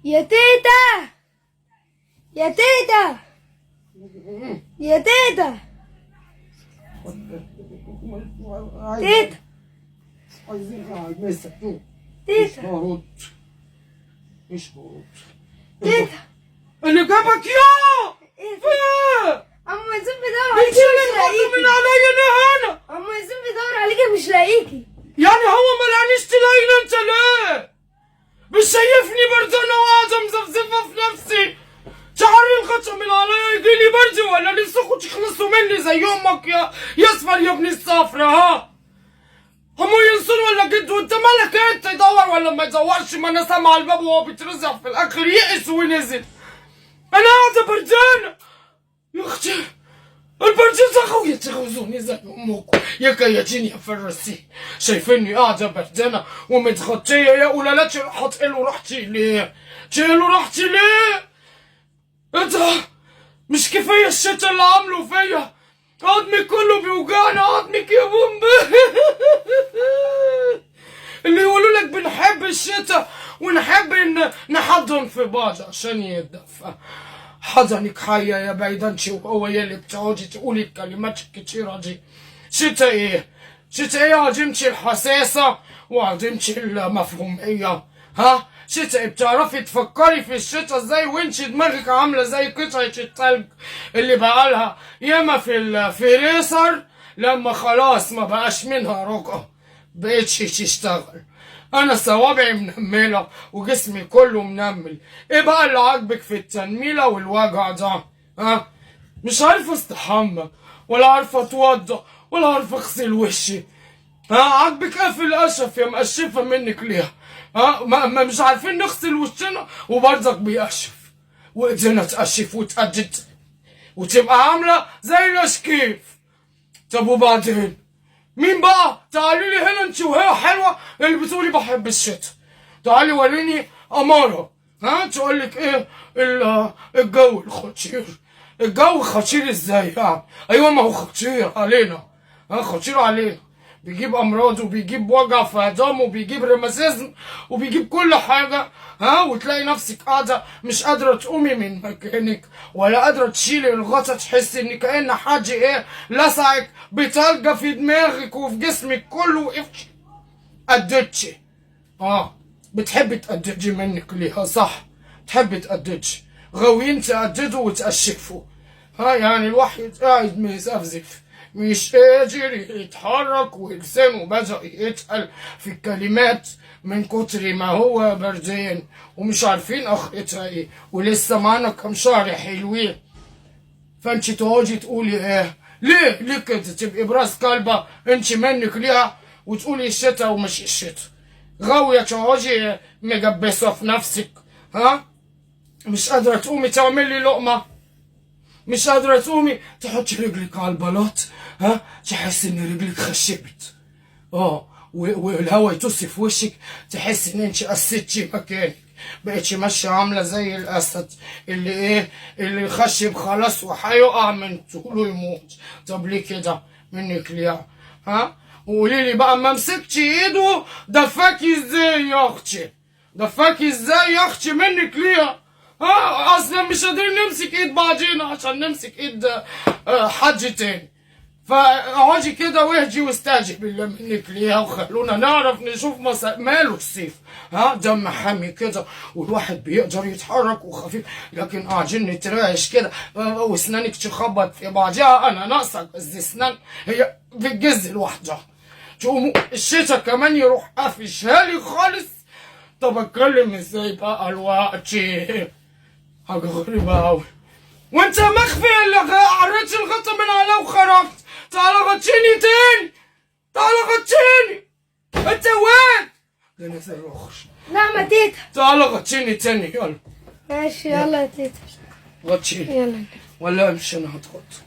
يا تيتا يا تيتا يا تيتا تيتا عايزين قاعد ما يسكتوه. تيتا مش هرد تيتا اللي جابك يا ايه فين؟ عم ياسين بيدور عليكي انت اللي مش انقذت من لاقيكي. عليا انا هنا. عم ياسين بيدور عليكي مش لاقيكي. يعني هو ما لقانيش تلاقيني انت ليه؟ مش شايفني برد انا وقاعدة مزفزفة في نفسي. شعري انقطع من عليا يجيلي برد ولا نفسكوا تخلصوا مني زي امك يا ياسفر يا ابن الصفرة ها؟ هم ينصر ولا جد وانت مالك انت يدور ولا ما يدورش؟ ما انا سامع الباب وهو بيترزع في الاخر يئس ونزل. انا قاعدة بردانة يا اختي. البرد زغوا يتغوزوني زي امكم يا كياتين يا فرسي. شايفيني قاعدة بردانة ومتغطية يا ولالاتي هتقلوا راحتي ليه؟ تقلوا راحتي ليه؟ انت مش كفاية الشتا اللي عامله فيا؟ عظمي كله بيوجعني عظمك يا بومبا. اللي يقولوا لك بنحب الشتا ونحب ان نحضن في بعض عشان يتدفى. حضنك حية يا بعيدانشي وهو يلي بتقعدي تقولي الكلمات الكتيرة دي. شتا ايه؟ شتا ايه عديمتي الحساسة وعديمتي المفهومية؟ ها؟ شتا ايه؟ بتعرفي تفكري في الشتا ازاي وانتي دماغك عاملة زي قطعة التلج اللي بقالها ياما في الفريزر لما خلاص ما بقاش منها رجع بقتش تشتغل. انا صوابعي منملة وجسمي كله منمل. ايه بقى اللي عاجبك في التنميلة والوجع ده؟ ها؟ مش عارفة استحمى ولا عارفة اتوضى ولا عارفة اغسل وشي. ها؟ عاجبك ايه في القشف يا مقشفة منك ليه؟ ها؟ ما مش عارفين نغسل وشنا وبرضك بيقشف وايدينا تقشف وتقدد وتبقى عاملة زي الاشكيف. طب وبعدين؟ مين بقى؟ تعالي لي هنا انت وهي حلوه اللي بتقولي بحب الشتا. تعالي وريني اماره. ها؟ تقول لك ايه الجو الخطير. الجو خطير ازاي يعني؟ ايوه ما هو خطير علينا. ها؟ خطير علينا. بيجيب امراض وبيجيب وجع في عظام وبيجيب روماتيزم وبيجيب كل حاجه. ها؟ وتلاقي نفسك قاعده مش قادره تقومي من مكانك ولا قادره تشيلي الغطا. تحسي ان كأن حد ايه لسعك بتلجة في دماغك وفي جسمك كله. وقفتش قدتشي. بتحبي تقددي منك ليها صح؟ تحبي تقددي غاويين تقددوا وتقشفوا. يعني الواحد قاعد مزفزف مش قادر يتحرك ولسانه بدأ يتقل في الكلمات من كتر ما هو بردان ومش عارفين اخرتها ايه ولسه معانا كام شهر حلوين. فانت تقعدي تقولي ايه؟ ليه كده تبقي براس كلبة انت منك ليها وتقولي الشتا ومش الشتا؟ غاوية تقعدي مجبسة في نفسك. ها؟ مش قادرة تقومي تعملي لقمة؟ مش قادرة تقومي تحطي رجلك على البلاط؟ ها؟ تحس ان رجلك خشبت. والهوا يطص في وشك تحس ان انت قسيتي مكانك بقيتش ماشية عاملة زي الأسد اللي ايه اللي خشب خلاص وهيقع من طوله يموت. طب ليه كده منك ليه؟ ها؟ وقوليلي بقى ما مسكتي ايده دفاكي ازاي يا اختي؟ دفاكي ازاي يا اختي منك ليه؟ اصلا مش قادرين نمسك ايد بعضينا عشان نمسك ايد حد تاني. فاقعدي كده واهدي واستهدي بالله منك ليها وخلونا نعرف نشوف ماله السيف. دم حامي كده والواحد بيقدر يتحرك وخفيف. لكن قاعدين نتراش كده واسنانك تخبط في بعضها. انا ناقصه جز اسنان هي بتجز لوحدها. تقوم الشتا كمان يروح قافشها لي خالص. طب اتكلم ازاي بقى الوقتي؟ حاجه غريبه اوي. وانت مخفي اللي قريت الغطا من عليه وخرجت. تعالى غطيني تاني. تعالى غطيني. انت وين؟ ده انا صاروخ. نعم يا تيتا. تعالى غطيني تاني يلا. ماشي يلا يا تيتا. غطيني. يلا. ولا امشي انا هتغطى.